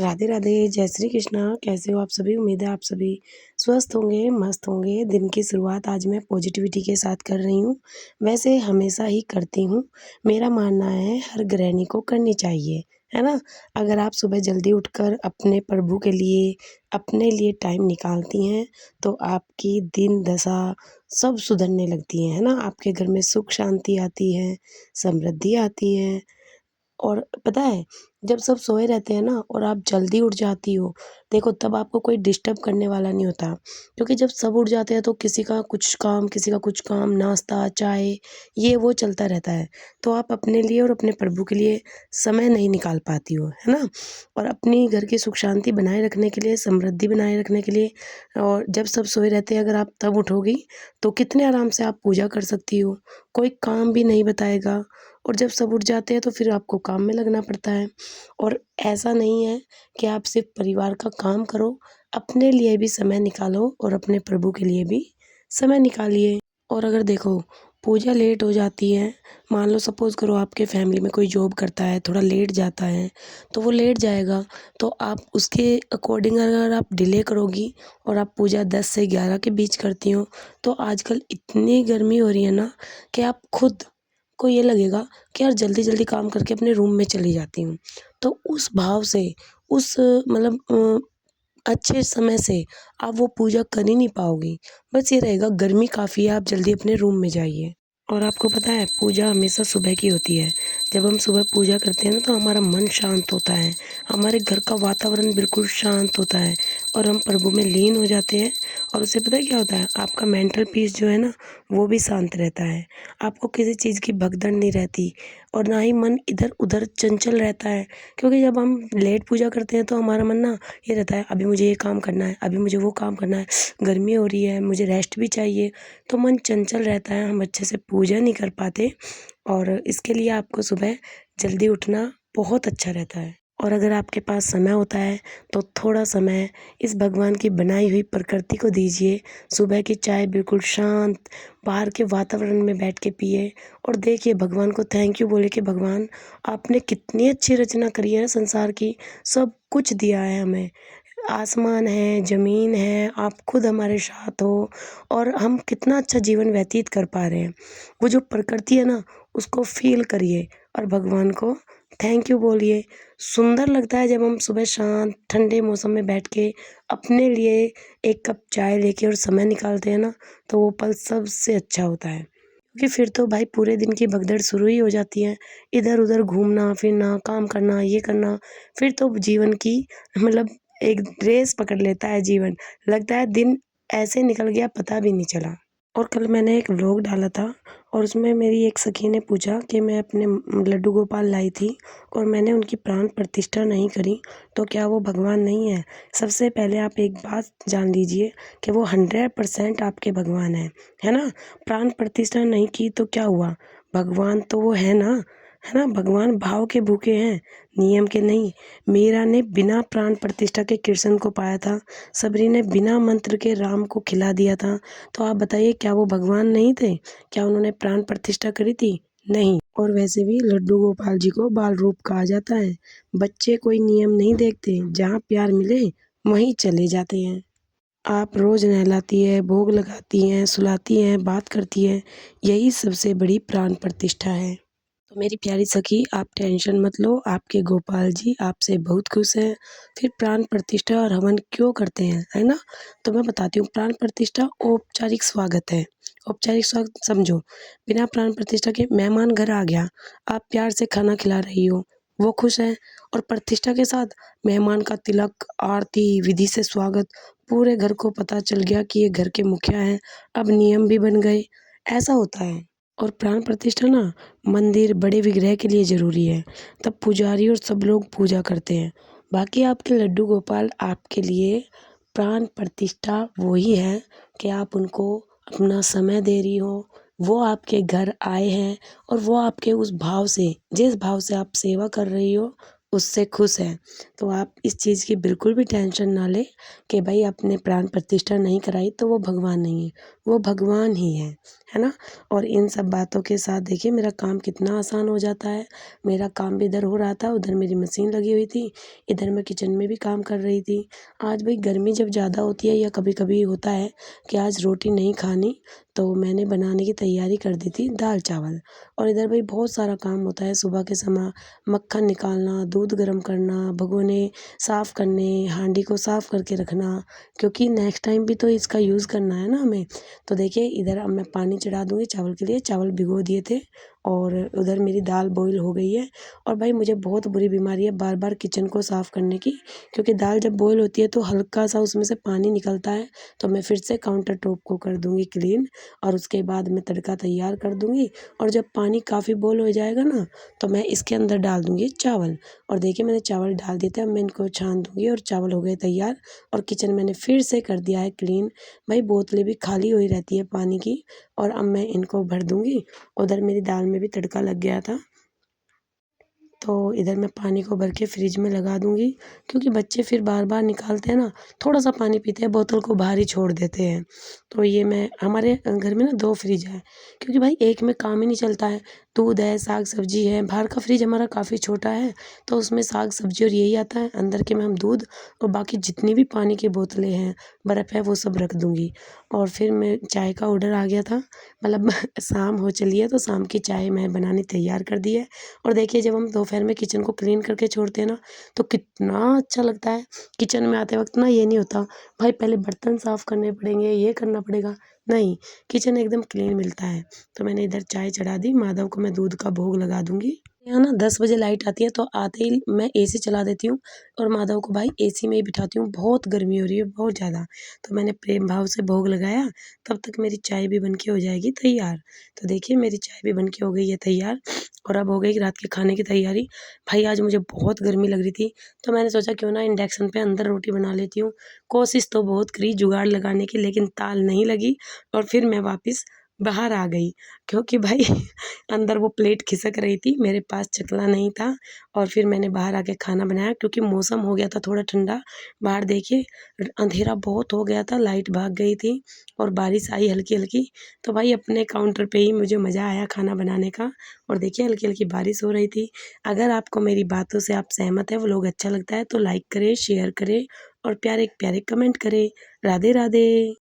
राधे राधे, जय श्री कृष्णा। कैसे हो आप सभी? उम्मीद है आप सभी स्वस्थ होंगे, मस्त होंगे। दिन की शुरुआत आज मैं पॉजिटिविटी के साथ कर रही हूँ। वैसे हमेशा ही करती हूँ। मेरा मानना है हर गृहिणी को करनी चाहिए, है ना? अगर आप सुबह जल्दी उठकर अपने प्रभु के लिए, अपने लिए टाइम निकालती हैं, तो आपकी दिन दशा सब सुधरने लगती है ना? आपके घर में सुख शांति आती है, समृद्धि आती है। और पता है, जब सब सोए रहते हैं ना और आप जल्दी उठ जाती हो, देखो तब आपको कोई डिस्टर्ब करने वाला नहीं होता। क्योंकि जब सब उठ जाते हैं तो किसी का कुछ काम, किसी का कुछ काम, नाश्ता, चाय, ये वो चलता रहता है। तो आप अपने लिए और अपने प्रभु के लिए समय नहीं निकाल पाती हो, है ना? और अपनी घर की सुख शांति बनाए रखने के लिए, समृद्धि बनाए रखने के लिए और जब सब सोए रहते हैं अगर आप तब उठोगी, तो कितने आराम से आप पूजा कर सकती हो। कोई काम भी नहीं बताएगा। और जब सब उठ जाते हैं तो फिर आपको काम में लगना पड़ता है। और ऐसा नहीं है कि आप सिर्फ़ परिवार का काम करो, अपने लिए भी समय निकालो और अपने प्रभु के लिए भी समय निकालिए। और अगर देखो पूजा लेट हो जाती है, मान लो सपोज़ करो आपके फैमिली में कोई जॉब करता है, थोड़ा लेट जाता है, तो वो लेट जाएगा, तो आप उसके अकॉर्डिंग अगर आप डिले करोगी और आप पूजा 10 से 11 के बीच करती हो, तो आजकल इतनी गर्मी हो रही है ना कि आप खुद को ये लगेगा कि यार जल्दी-जल्दी काम करके अपने रूम में चली जाती हूँ। तो उस भाव से, उस मतलब अच्छे समय से आप वो पूजा कर ही नहीं पाओगी। बस ये रहेगा गर्मी काफ़ी है, आप जल्दी अपने रूम में जाइए। और आपको पता है पूजा हमेशा सुबह की होती है। जब हम सुबह पूजा करते हैं ना तो हमारा मन शांत होता है, हमारे घर का वातावरण बिल्कुल शांत होता है और हम प्रभु में लीन हो जाते हैं। और उससे पता है क्या होता है? आपका मेंटल पीस जो है ना, वो भी शांत रहता है। आपको किसी चीज़ की भगदड़ नहीं रहती और ना ही मन इधर-उधर चंचल रहता है। क्योंकि जब हम लेट पूजा करते हैं तो हमारा मन ना ये रहता है, अभी मुझे ये काम करना है, अभी मुझे वो काम करना है, गर्मी हो रही है, मुझे रेस्ट भी चाहिए। तो मन चंचल रहता है, हम अच्छे से पूजा नहीं कर पाते और इसके लिए आपको सुबह जल्दी उठना बहुत अच्छा रहता है। और अगर आपके पास समय होता है, तो थोड़ा समय इस भगवान की बनाई हुई प्रकृति को दीजिए। सुबह की चाय बिल्कुल शांत, बाहर के वातावरण में बैठ के पिए और देखिए भगवान को थैंक यू बोले कि भगवान आपने कितनी अच्छी रचना करी है संसार की, सब कुछ दिया है हमें। आसमान है, ज़मीन है, आप खुद हमारे साथ हो और हम कितना अच्छा जीवन व्यतीत कर पा रहे हैं। वो जो प्रकृति है ना, उसको फ़ील करिए और भगवान को थैंक यू बोलिए। सुंदर लगता है जब हम सुबह शांत, ठंडे मौसम में बैठ के अपने लिए 1 कप चाय लेके और समय निकालते हैं ना, तो वो पल सबसे अच्छा होता है। क्योंकि फिर तो भाई पूरे दिन की भगदड़ शुरू ही हो जाती है। इधर-उधर घूमना-फिरना, काम करना, ये करना, फिर तो जीवन की मतलब एक रेस पकड़ लेता है जीवन। लगता है दिन ऐसे निकल गया पता भी नहीं चला। और कल मैंने एक व्लॉग डाला था और उसमें मेरी एक सखी ने पूछा कि मैं अपने लड्डू गोपाल लाई थी और मैंने उनकी प्राण प्रतिष्ठा नहीं करी, तो क्या वो भगवान नहीं है? सबसे पहले आप एक बात जान लीजिए कि वो 100% आपके भगवान हैं, है ना? प्राण प्रतिष्ठा नहीं की तो क्या हुआ? भगवान तो वो है ना? भगवान भाव के भूखे हैं, नियम के नहीं। मीरा ने बिना प्राण प्रतिष्ठा के कृष्ण को पाया था, सबरी ने बिना मंत्र के राम को खिला दिया था। तो आप बताइए क्या वो भगवान नहीं थे? क्या उन्होंने प्राण प्रतिष्ठा करी थी? नहीं। और वैसे भी लड्डू गोपाल जी को बाल रूप कहा जाता है। बच्चे कोई नियम नहीं देखते, जहाँ प्यार मिले वहीं चले जाते हैं। आप रोज़ नहलाती है, भोग लगाती हैं, सुलाती हैं, बात करती हैं, यही सबसे बड़ी प्राण प्रतिष्ठा है। तो मेरी प्यारी सखी आप टेंशन मत लो, आपके गोपाल जी आपसे बहुत खुश हैं। फिर प्राण प्रतिष्ठा और हवन क्यों करते हैं, है ना? तो मैं बताती हूँ प्राण प्रतिष्ठा औपचारिक स्वागत है। औपचारिक स्वागत समझो, बिना प्राण प्रतिष्ठा के मेहमान घर आ गया, आप प्यार से खाना खिला रही हो, वो खुश हैं और प्रतिष्ठा के साथ मेहमान का तिलक, आरती, विधि से स्वागत, पूरे घर को पता चल गया कि ये घर के मुखिया हैं, अब नियम भी बन गए, ऐसा होता है। और प्राण प्रतिष्ठा ना मंदिर, बड़े विग्रह के लिए ज़रूरी है, तब पुजारी और सब लोग पूजा करते हैं। बाकी आपके लड्डू गोपाल आपके लिए प्राण प्रतिष्ठा वो ही है कि आप उनको अपना समय दे रही हो, वो आपके घर आए हैं और वो आपके उस भाव से, जिस भाव से आप सेवा कर रही हो, उससे खुश हैं। तो आप इस चीज़ की बिल्कुल भी टेंशन ना लें कि भई आपने प्राण प्रतिष्ठा नहीं कराई तो वो भगवान नहीं है, वो भगवान ही हैं, है ना? और इन सब बातों के साथ देखिए मेरा काम कितना आसान हो जाता है। मेरा काम भी इधर हो रहा था, उधर मेरी मशीन लगी हुई थी, इधर मैं किचन में भी काम कर रही थी। आज भई गर्मी जब ज़्यादा होती है या कभी-कभी होता है कि आज रोटी नहीं खानी, तो मैंने बनाने की तैयारी कर दी थी दाल-चावल। और इधर भई बहुत सारा काम होता है सुबह के समय, मक्खन निकालना, दूध गरम करना, भगोने साफ़ करने, हांडी को साफ़ करके रखना, क्योंकि नेक्स्ट टाइम भी तो इसका यूज़ करना है ना हमें। तो देखिए इधर अब मैं पानी चढ़ा दूँगी चावल के लिए, चावल भिगो दिए थे और उधर मेरी दाल बॉईल हो गई है। और भाई मुझे बहुत बुरी बीमारी है बार-बार किचन को साफ़ करने की, क्योंकि दाल जब बॉईल होती है तो हल्का-सा उसमें से पानी निकलता है, तो मैं फिर से काउंटर टॉप को कर दूँगी क्लीन और उसके बाद मैं तड़का तैयार कर दूँगी। और जब पानी काफ़ी बॉईल हो जाएगा ना, तो मैं इसके अंदर डाल दूँगी चावल। और देखिए मैंने चावल डाल दिए थे, अब मैं इनको छान दूँगी और चावल हो गए तैयार। और किचन मैंने फिर से कर दिया है क्लीन। भाई बोतलें भी खाली हुई रहती है पानी की। और अब मैं इनको भर दूँगी। उधर मेरी दाल में भी तड़का लग गया था। तो इधर मैं पानी को भर के फ्रिज में लगा दूँगी, क्योंकि बच्चे फिर बार-बार निकालते हैं ना, थोड़ा-सा पानी पीते हैं, बोतल को बाहर ही छोड़ देते हैं। तो ये मैं हमारे घर में ना 2 फ्रिज हैं, क्योंकि भाई एक में काम ही नहीं चलता है। दूध है, साग-सब्ज़ी है, बाहर का फ्रिज हमारा काफ़ी छोटा है, तो उसमें साग-सब्ज़ी और यही आता है, अंदर के में हम दूध और बाकी जितनी भी पानी की बोतलें हैं, बर्फ़ है, वो सब रख दूँगी। और फिर मैं चाय का ऑर्डर आ गया था, मतलब शाम हो चली है, तो शाम की चाय मैं बनानी तैयार कर दी है। और देखिए जब हम दोपहर में किचन को क्लीन करके छोड़ते हैं ना, तो कितना अच्छा लगता है। किचन में आते वक़्त ना ये नहीं होता, भाई पहले बर्तन साफ़ करने पड़ेंगे, ये करना पड़ेगा। नहीं, किचन एकदम क्लीन मिलता है। तो मैंने इधर चाय चढ़ा दी, माधव को मैं दूध का भोग लगा दूँगी। यहाँ ना 10 बजे लाइट आती है, तो आते ही मैं एसी चला देती हूँ और माधव को भाई एसी में ही बिठाती हूँ, बहुत गर्मी हो रही है, बहुत ज़्यादा। तो मैंने प्रेम भाव से भोग लगाया, तब तक मेरी चाय भी बन के हो जाएगी तैयार। तो देखिए मेरी चाय भी बन के हो गई है तैयार। और अब हो गई रात के खाने की तैयारी। भाई आज मुझे बहुत गर्मी लग रही थी, तो मैंने सोचा क्यों ना इंडक्शन पे अंदर रोटी बना लेती हूँ। कोशिश तो बहुत करी जुगाड़ लगाने की, लेकिन ताल नहीं लगी और फिर मैं वापस बाहर आ गई, क्योंकि भाई अंदर वो प्लेट खिसक रही थी, मेरे पास चकला नहीं था। और फिर मैंने बाहर आके खाना बनाया, क्योंकि मौसम हो गया था थोड़ा ठंडा। बाहर देखिए अंधेरा बहुत हो गया था, लाइट भाग गई थी और बारिश आई हल्की-हल्की। तो भाई अपने काउंटर पे ही मुझे मज़ा आया खाना बनाने का। और देखिए हल्की-हल्की बारिश हो रही थी। अगर आपको मेरी बातों से आप सहमत हैं, व्लॉग अच्छा लगता है तो लाइक करें, शेयर करें और प्यारे-प्यारे कमेंट करें। राधे राधे।